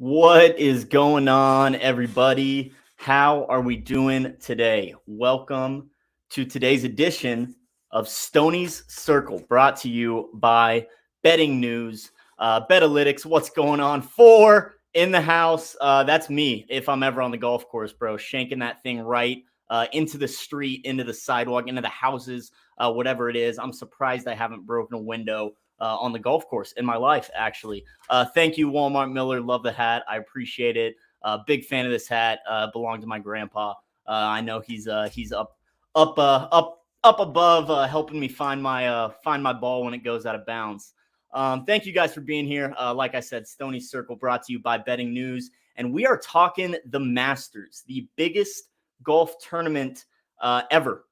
What is going on, everybody? How are we doing today? Welcome to today's edition of Stoney's Circle, brought to you by Betting News, Betalytics. What's going on? Four in the house. That's me if I'm ever on the golf course, bro. Shanking that thing right into the street, into the sidewalk, into the houses, whatever it is. I'm surprised I haven't broken a window on the golf course in my life, actually. Thank you, Walmart Miller. Love the hat. I appreciate it. Big fan of this hat. Belonged to my grandpa. I know he's up above, helping me find my ball when it goes out of bounds. Thank you guys for being here. Like I said, Stoney's Circle brought to you by Betting News, and we are talking the Masters, the biggest golf tournament ever,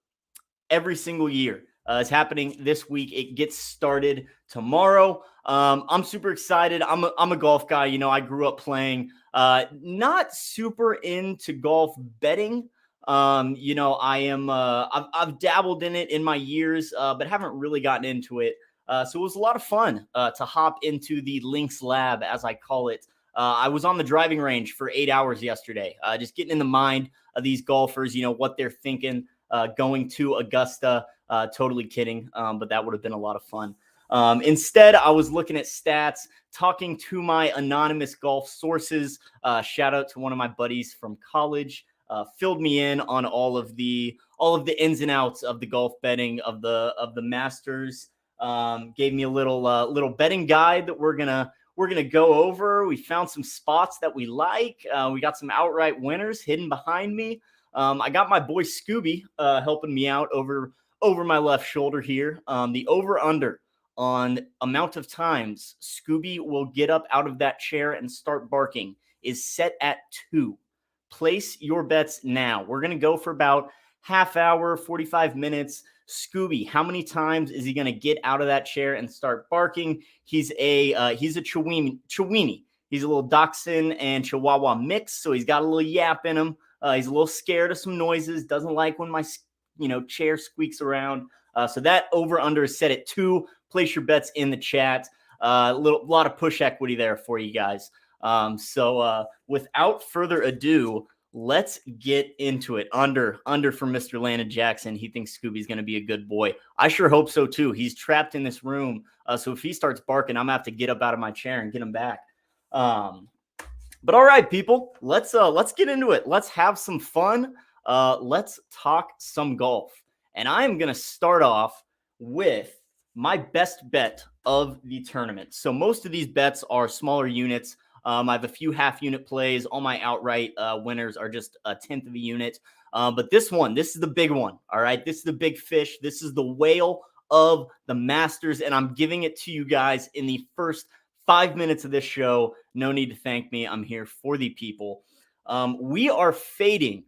every single year. It's happening this week. It gets started tomorrow. I'm super excited. I'm a golf guy. You know, I grew up playing. Not super into golf betting. You know, I've dabbled in it in my years, but haven't really gotten into it. So it was a lot of fun to hop into the Links Lab, as I call it. I was on the driving range for 8 hours yesterday, just getting in the mind of these golfers. You know what they're thinking. Going to Augusta. Totally kidding, but that would have been a lot of fun. Instead, I was looking at stats, talking to my anonymous golf sources. Shout out to one of my buddies from college. Filled me in on all of the ins and outs of the golf betting of the Masters. Gave me a little betting guide that we're gonna go over. We found some spots that we like. We got some outright winners hidden behind me. I got my boy Scooby helping me out over my left shoulder here. The over-under on amount of times Scooby will get up out of that chair and start barking is set at 2. Place your bets now. We're going to go for about half hour, 45 minutes. Scooby, how many times is he going to get out of that chair and start barking? He's a Chiweenie. He's a little Dachshund and Chihuahua mix, so he's got a little yap in him. He's a little scared of some noises, doesn't like when my chair squeaks around. So that over-under is set at 2. Place your bets in the chat. A lot of push equity there for you guys. So without further ado, let's get into it. Under for Mr. Landon Jackson. He thinks Scooby's going to be a good boy. I sure hope so, too. He's trapped in this room. So if he starts barking, I'm going to have to get up out of my chair and get him back. But all right, people, let's get into it. Let's have some fun. Let's talk some golf. And I'm going to start off with my best bet of the tournament. So most of these bets are smaller units. I have a few half unit plays. All my outright winners are just a tenth of a unit. But this is the big one. All right. This is the big fish. This is the whale of the Masters. And I'm giving it to you guys in the first 5 minutes of this show. No need to thank me. I'm here for the people. We are fading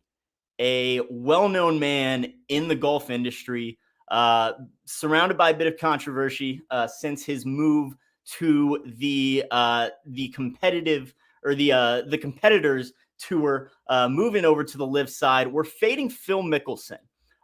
a well-known man in the golf industry, surrounded by a bit of controversy since his move to the competitive or the competitors tour, moving over to the live side. We're fading Phil Mickelson.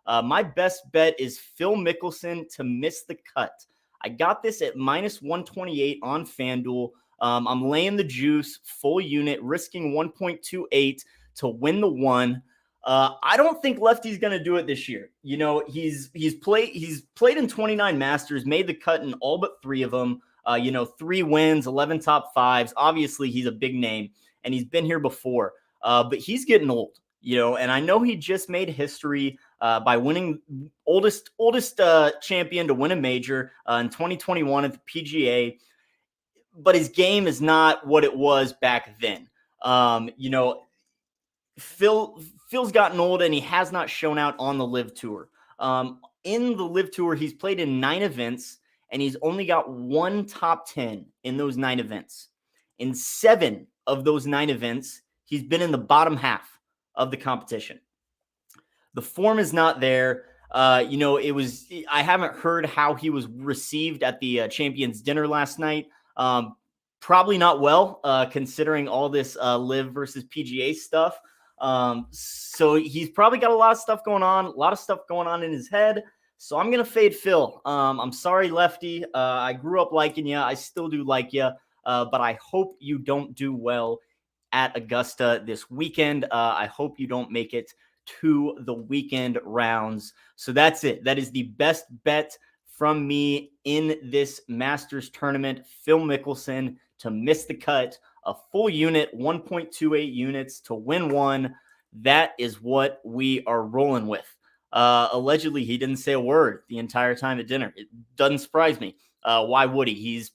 My best bet is Phil Mickelson to miss the cut. I got this at -128 on FanDuel. I'm laying the juice, full unit, risking 1.28 to win the one. I don't think Lefty's going to do it this year. You know, he's played in 29 Masters, made the cut in all but 3 of them. 3 wins, 11 top 5s. Obviously, he's a big name, and he's been here before. But he's getting old, and I know he just made history by winning oldest champion to win a major in 2021 at the PGA. But his game is not what it was back then. Phil's gotten old, and he has not shown out on the Live Tour. In the Live Tour, he's played in 9 events, and he's only got 1 top 10 in those 9 events. In 7 of those 9 events, he's been in the bottom half of the competition. The form is not there. I haven't heard how he was received at the Champions Dinner last night. Probably not well, considering all this Live versus PGA stuff. So he's probably got a lot of stuff going on in his head. So I'm going to fade Phil. I'm sorry, Lefty. I grew up liking you. I still do like you. But I hope you don't do well at Augusta this weekend. I hope you don't make it to the weekend rounds. So that's it. That is the best bet from me in this Masters tournament. Phil Mickelson to miss the cut, a full unit, 1.28 units to win one. That is what we are rolling with. Allegedly, he didn't say a word the entire time at dinner. It doesn't surprise me. Why would he? He's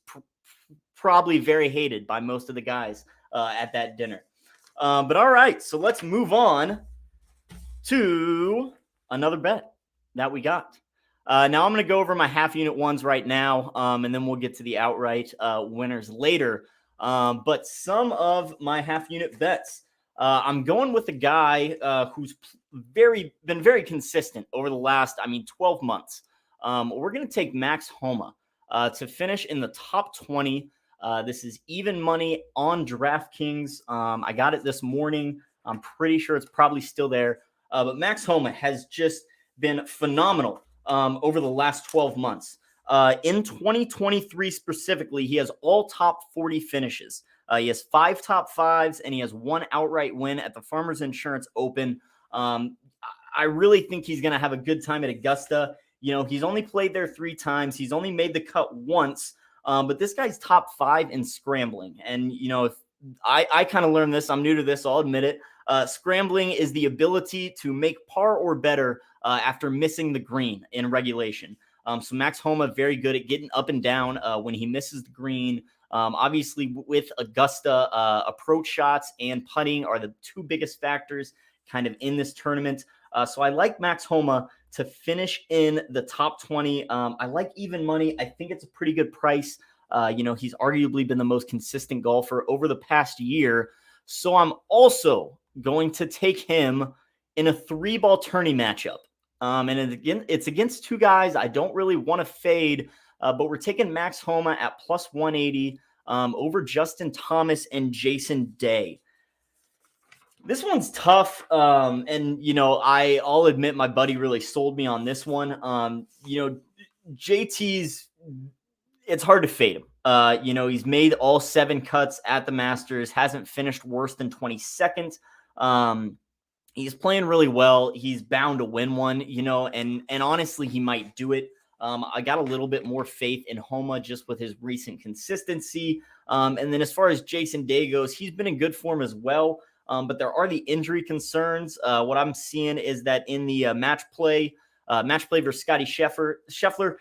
probably very hated by most of the guys at that dinner. But all right, so let's move on to another bet that we got. Now I'm going to go over my half unit ones right now, and then we'll get to the outright winners later. But some of my half unit bets, I'm going with a guy who's been very consistent over the last, 12 months. We're going to take Max Homa to finish in the top 20. This is even money on DraftKings. I got it this morning. I'm pretty sure it's probably still there. But Max Homa has just been phenomenal over the last 12 months. In 2023 specifically, he has all top 40 finishes. He has 5 top 5s, and he has 1 outright win at the Farmers Insurance Open. I really think he's going to have a good time at Augusta. He's only played there 3 times. He's only made the cut once. But this guy's top 5 in scrambling. And, if I kind of learned this, I'm new to this, I'll admit it. Scrambling is the ability to make par or better after missing the green in regulation. So Max Homa, very good at getting up and down when he misses the green. Obviously, with Augusta, approach shots and putting are the 2 biggest factors kind of in this tournament. So I like Max Homa to finish in the top 20. I like even money. I think it's a pretty good price. He's arguably been the most consistent golfer over the past year. So I'm also going to take him in a 3-ball tourney matchup. And it's against 2 guys I don't really want to fade, but we're taking Max Homa at plus 180 over Justin Thomas and Jason Day. This one's tough, and I'll admit my buddy really sold me on this one. JT's, it's hard to fade him. He's made all 7 cuts at the Masters, hasn't finished worse than 22nd. He's playing really well. He's bound to win one, and honestly, he might do it. I got a little bit more faith in Homa just with his recent consistency. And then as far as Jason Day goes, he's been in good form as well. But there are the injury concerns. What I'm seeing is that in the match play versus Scotty Scheffler,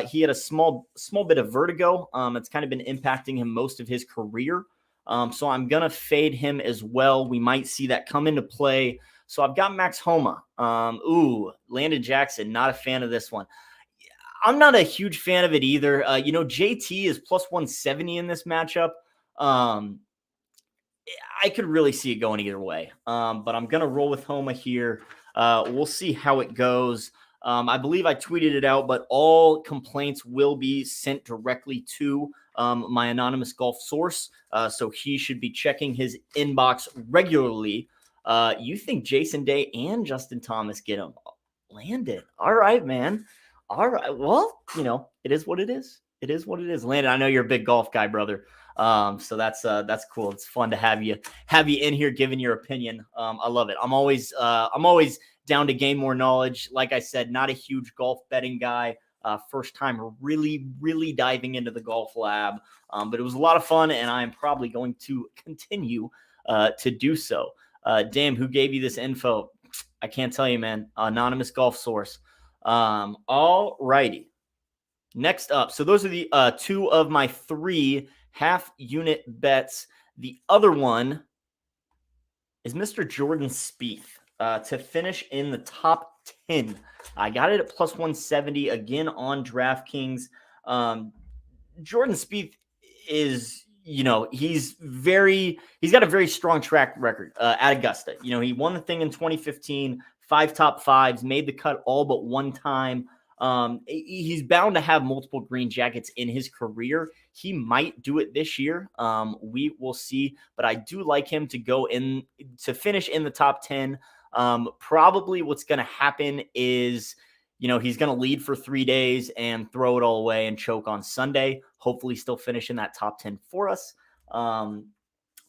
he had a small bit of vertigo. It's kind of been impacting him most of his career. So I'm going to fade him as well. We might see that come into play. So I've got Max Homa. Landon Jackson, not a fan of this one. I'm not a huge fan of it either. JT is plus 170 in this matchup. I could really see it going either way. But I'm going to roll with Homa here. We'll see how it goes. I believe I tweeted it out, but all complaints will be sent directly to my anonymous golf source. So he should be checking his inbox regularly. You think Jason Day and Justin Thomas get him? Landon. All right, man. All right. Well, it is what it is. It is what it is. Landon, I know you're a big golf guy, brother. So that's cool. It's fun to have you in here giving your opinion. I love it. I'm always down to gain more knowledge. Like I said, not a huge golf betting guy. First time really, really diving into the golf lab. But it was a lot of fun, and I'm probably going to continue to do so. Damn, who gave you this info? I can't tell you, man. Anonymous golf source. All righty. Next up. So those are the 2 of my 3 half unit bets. The other one is Mr. Jordan Spieth to finish in the top 10. I got it at plus 170 again on DraftKings. Jordan Spieth is, he's got a very strong track record at Augusta. He won the thing in 2015, 5 top 5s, made the cut all but 1 time. He's bound to have multiple green jackets in his career. He might do it this year. We will see, but I do like him to go in to finish in the top 10. Probably what's going to happen is, he's going to lead for 3 days and throw it all away and choke on Sunday. Hopefully still finish in that top 10 for us.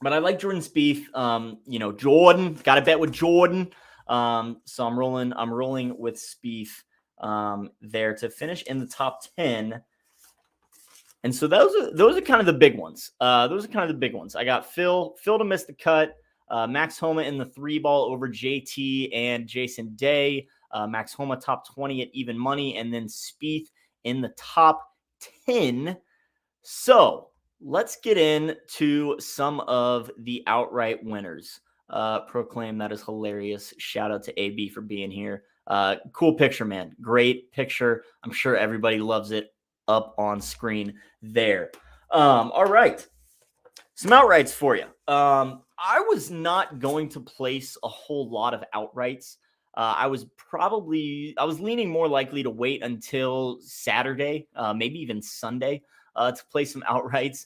But I like Jordan Spieth. Jordan, got to bet with Jordan. So I'm rolling with Spieth there to finish in the top 10. And so those are kind of the big ones. I got Phil to miss the cut. Max Homa in the 3-ball over JT and Jason Day. Max Homa top 20 at even money, and then Spieth in the top 10. So let's get into some of the outright winners. Proclaim, that is hilarious. Shout out to AB for being here. Cool picture, man. Great picture. I'm sure everybody loves it up on screen there. All right. Some outrights for you. I was not going to place a whole lot of outrights. I was leaning more likely to wait until Saturday, maybe even Sunday, to play some outrights,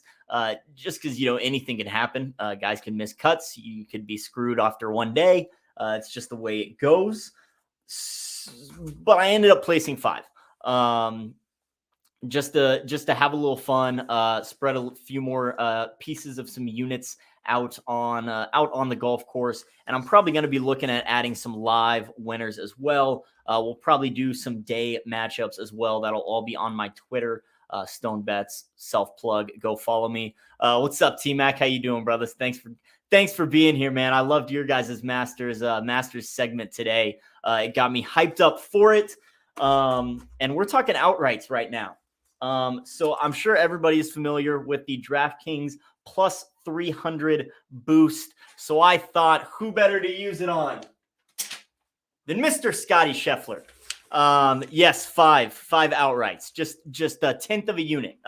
just because, anything can happen. Guys can miss cuts. You could be screwed after one day. It's just the way it goes. But I ended up placing 5. Just to have a little fun, spread a few more pieces of some units out on the golf course, and I'm probably going to be looking at adding some live winners as well. We'll probably do some day matchups as well. That'll all be on my Twitter, Stone Bets, self plug. Go follow me. What's up, T Mac? How you doing, brothers? Thanks for being here, man. I loved your guys' Masters segment today. It got me hyped up for it. And we're talking outrights right now. So I'm sure everybody is familiar with the DraftKings plus 300 boost. So I thought, who better to use it on than Mr. Scotty Scheffler? Yes, five outrights, just a tenth of a unit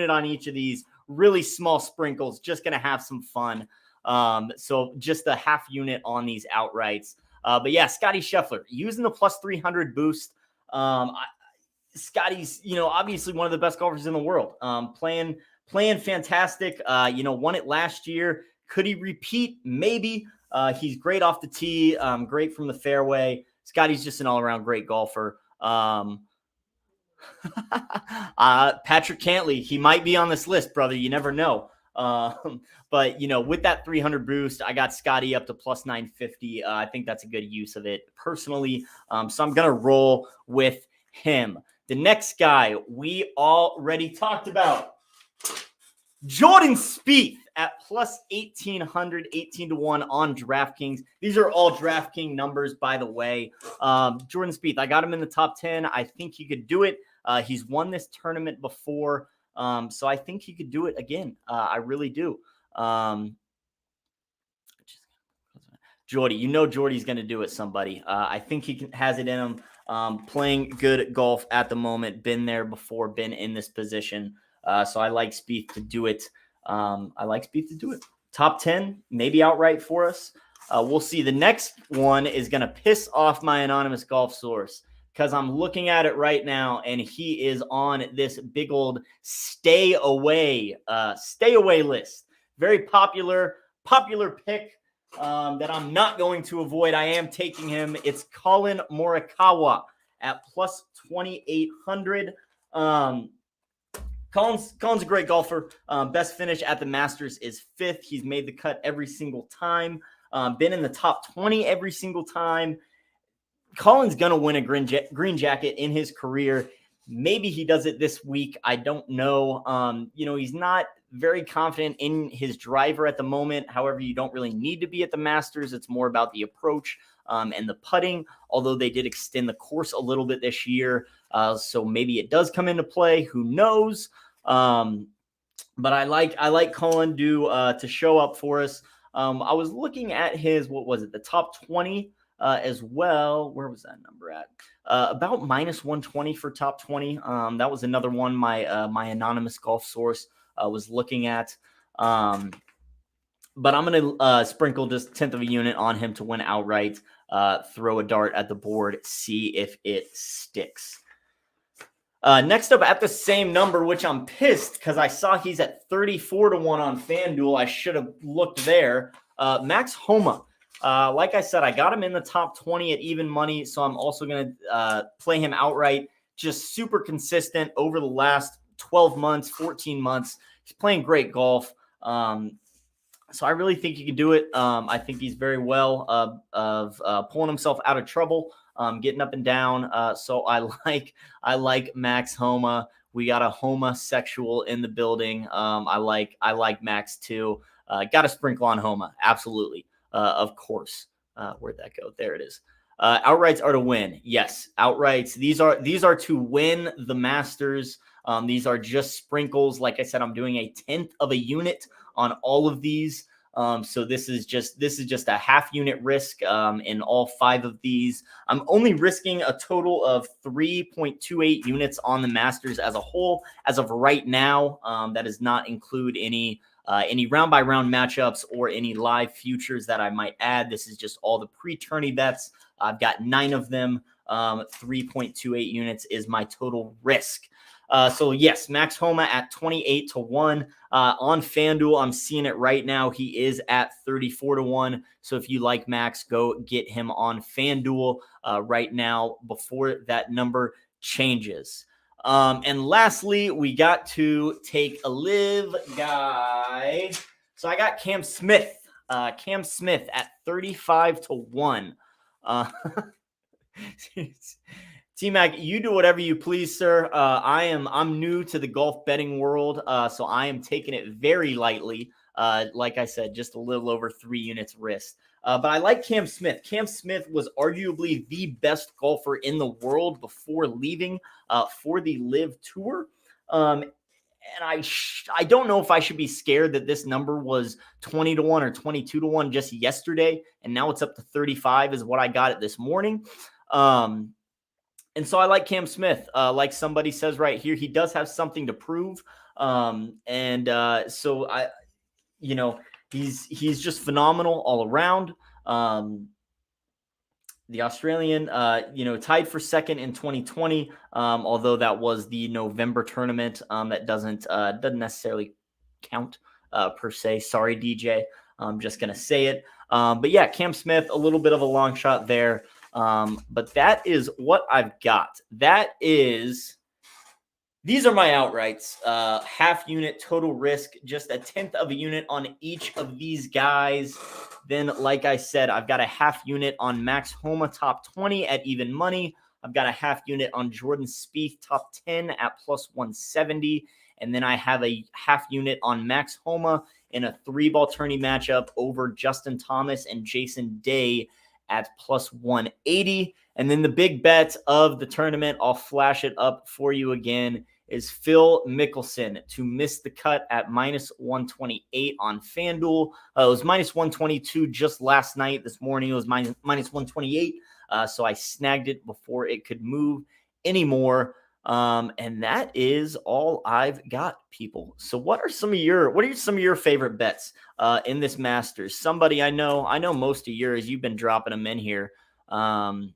on each of these really small sprinkles, just going to have some fun. So just a half unit on these outrights. But yeah, Scotty Scheffler using the plus 300 boost. Scotty's, obviously one of the best golfers in the world. Playing fantastic. Won it last year. Could he repeat? Maybe. He's great off the tee. Great from the fairway. Scotty's just an all-around great golfer. Patrick Cantley, he might be on this list, brother. You never know. But with that 300 boost, I got Scotty up to plus 950. I think that's a good use of it personally. So I'm going to roll with him. The next guy we already talked about, Jordan Spieth at plus 1,800, 18-1 on DraftKings. These are all DraftKings numbers, by the way. Jordan Spieth, I got him in the top 10. I think he could do it. He's won this tournament before, so I think he could do it again. I really do. Jordy, Jordy's going to do it, somebody. I think he has it in him. Playing good golf at the moment. Been there before, been in this position. So I like Spieth to do it. Top 10, maybe outright for us. We'll see. The next one is going to piss off my anonymous golf source because I'm looking at it right now, and he is on this big old stay away list. Very popular pick. That I'm not going to avoid. I am taking him. It's Colin Morikawa at plus 2,800. Colin's a great golfer. Best finish at the Masters is 5th. He's made the cut every single time. Been in the top 20 every single time. Colin's going to win a green jacket in his career. Maybe he does it this week. I don't know. He's not very confident in his driver at the moment. However, you don't really need to be at the Masters. It's more about the approach and the putting, although they did extend the course a little bit this year. So maybe it does come into play. Who knows? But I like Colin to show up for us. I was looking at his, the top 20 as well. Where was that number at? About minus 120 for top 20. That was another one my anonymous golf source was looking at. But I'm going to sprinkle just 10th of a unit on him to win outright, throw a dart at the board, see if it sticks. Next up at the same number, which I'm pissed because I saw he's at 34-1 on FanDuel. I should have looked there. Max Homa. Like I said, I got him in the top 20 at even money, so I'm also going to play him outright. Just super consistent over the last 12 months, 14 months. He's playing great golf. So I really think he can do it. I think he's very well of pulling himself out of trouble, getting up and down. So I like Max Homa. We got a homosexual in the building. I like Max too. Got to sprinkle on Homa, absolutely, of course. Where'd that go? There it is. Outrights are to win. Yes, outrights. These are to win the Masters. These are just sprinkles. Like I said, I'm doing a tenth of a unit on all of these. So this is just a half unit risk in all 5 of these. I'm only risking a total of 3.28 units on the Masters as a whole as of right now. That does not include any round by round matchups or any live futures that I might add. This is just all the pre-tourney bets. I've got 9 of them. 3.28 units is my total risk. So yes, Max Homa at 28 to 1 on FanDuel. I'm seeing it right now. He is at 34 to 1. So if you like Max, go get him on FanDuel right now before that number changes. And lastly, we got to take a live guy. So I got Cam Smith. Cam Smith at 35 to 1. T-Mac, you do whatever you please, sir. I'm new to the golf betting world, so I am taking it very lightly. Like I said, just a little over 3 units risk. But I like Cam Smith. Cam Smith was arguably the best golfer in the world before leaving for the Live Tour. And I don't know if I should be scared that this number was 20 to 1 or 22 to 1 just yesterday, and now it's up to 35 is what I got it this morning. And so I like Cam Smith. Like somebody says right here, he does have something to prove. So he's just phenomenal all around. The Australian, tied for second in 2020, although that was the November tournament. That doesn't necessarily count per se. Sorry, DJ. I'm just gonna say it. But yeah, Cam Smith, a little bit of a long shot there. But that is what I've got. These are my outrights. Half unit total risk, just a tenth of a unit on each of these guys. Then, like I said, I've got a half unit on Max Homa top 20 at even money. I've got a half unit on Jordan Spieth top 10 at plus 170. And then I have a half unit on Max Homa in a 3-ball tourney matchup over Justin Thomas and Jason Day at plus 180. And then the big bet of the tournament, I'll flash it up for you again, is Phil Mickelson to miss the cut at minus 128 on FanDuel. It was minus 122 just last night. This morning it was minus 128. So I snagged it before it could move anymore. And that is all I've got, people. So what are some of your favorite bets in this Masters? Somebody I know most of yours, you've been dropping them in here. And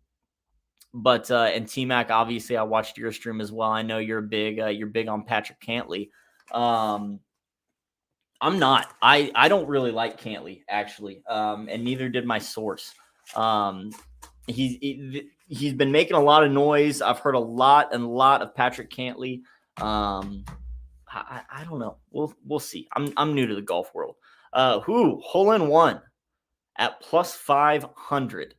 T-Mac, obviously I watched your stream as well. I know you're big on Patrick Cantlay. I'm not. I don't really like Cantlay, actually. And neither did my source. He's been making a lot of noise. I've heard a lot of Patrick Cantlay. I don't know. We'll see. I'm new to the golf world. Hole in one at plus 500.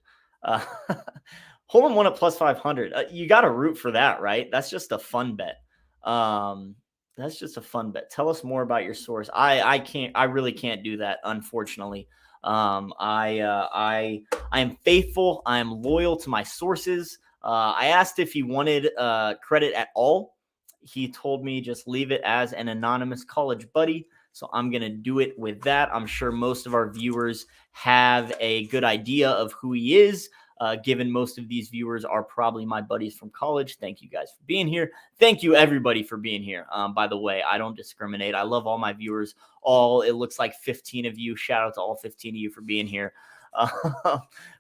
Hole in one at plus 500. You got to root for that, right? That's just a fun bet. That's just a fun bet. Tell us more about your source. I really can't do that, unfortunately. I am faithful. I am loyal to my sources. I asked if he wanted credit at all. He told me just leave it as an anonymous college buddy. So I'm going to do it with that. I'm sure most of our viewers have a good idea of who he is. Given most of these viewers are probably my buddies from college. Thank you guys for being here. Thank you everybody for being here. By the way, I don't discriminate. I love all my viewers. It looks like 15 of you. Shout out to all 15 of you for being here.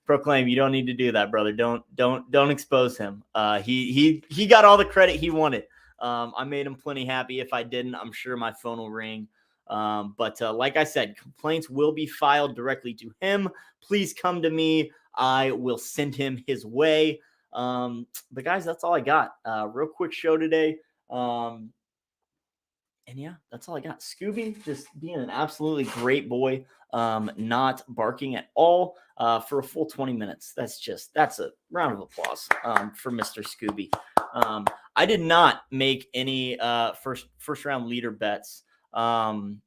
Proclaim, you don't need to do that, brother. Don't expose him. He got all the credit he wanted. I made him plenty happy. If I didn't, I'm sure my phone will ring. But like I said, complaints will be filed directly to him. Please come to me. I will send him his way. But guys, that's all I got. Real quick show today. And yeah, that's all I got. Scooby just being an absolutely great boy, not barking at all for a full 20 minutes. That's a round of applause for Mr. Scooby. Um, I did not make any first round leader bets. I'm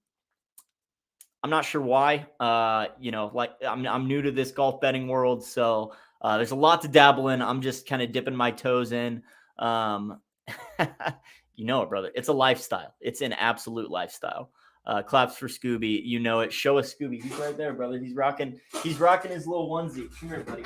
not sure why. Like I'm new to this golf betting world, so there's a lot to dabble in. I'm just kind of dipping my toes in. Um, you know it, brother. It's a lifestyle. It's an absolute lifestyle. Claps for Scooby. You know it. Show us Scooby. He's right there, brother. He's rocking. He's rocking his little onesie. Come here, buddy.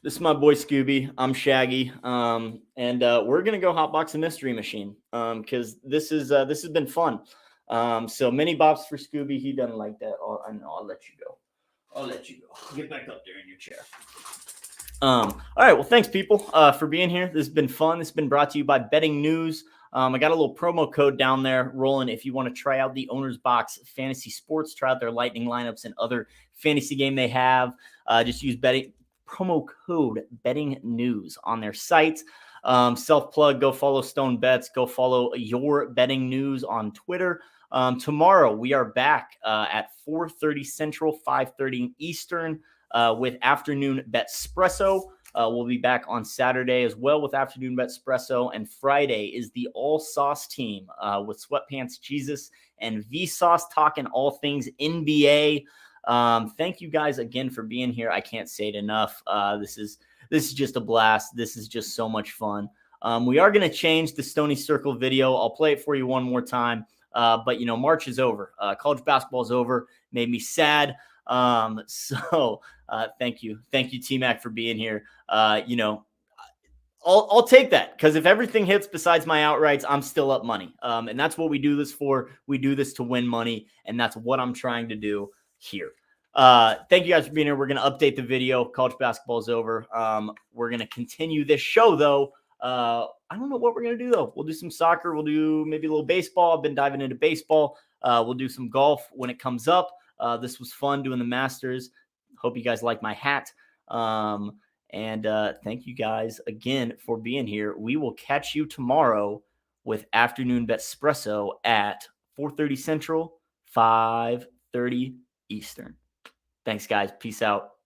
This is my boy Scooby. I'm Shaggy, and we're gonna go hotbox a mystery machine because this has been fun. So many bops for Scooby. He doesn't like that. I'll let you go. I'll let you go. Get back up there in your chair. All right. Well, thanks, people, for being here. This has been fun. This has been brought to you by Betting News. I got a little promo code down there rolling if you want to try out the Owner's Box Fantasy Sports, try out their lightning lineups and other fantasy game they have. Just use promo code Betting News on their site. Self plug, go follow Stone Bets, go follow your Betting News on Twitter. Tomorrow we are back at 4:30 Central, 5:30 Eastern with Afternoon Betspresso. We'll be back on Saturday as well with Afternoon Betspresso, and Friday is the All Sauce team with Sweatpants Jesus and Vsauce talking all things NBA. Thank you guys again for being here. I can't say it enough. This is just a blast. This is just so much fun. We are going to change the Stony Circle video. I'll play it for you one more time. But March is over. College basketball is over. Made me sad. So thank you, T-Mac, for being here. I'll take that because if everything hits besides my outrights, I'm still up money. And that's what we do this for. We do this to win money, and that's what I'm trying to do here. Thank you guys for being here. We're going to update the video. College basketball is over. We're going to continue this show, though. I don't know what we're going to do, though. We'll do some soccer. We'll do maybe a little baseball. I've been diving into baseball. We'll do some golf when it comes up. This was fun doing the Masters. Hope you guys like my hat. And thank you guys again for being here. We will catch you tomorrow with Afternoon Betspresso at 4:30 Central, 5:30 Eastern. Thanks, guys. Peace out.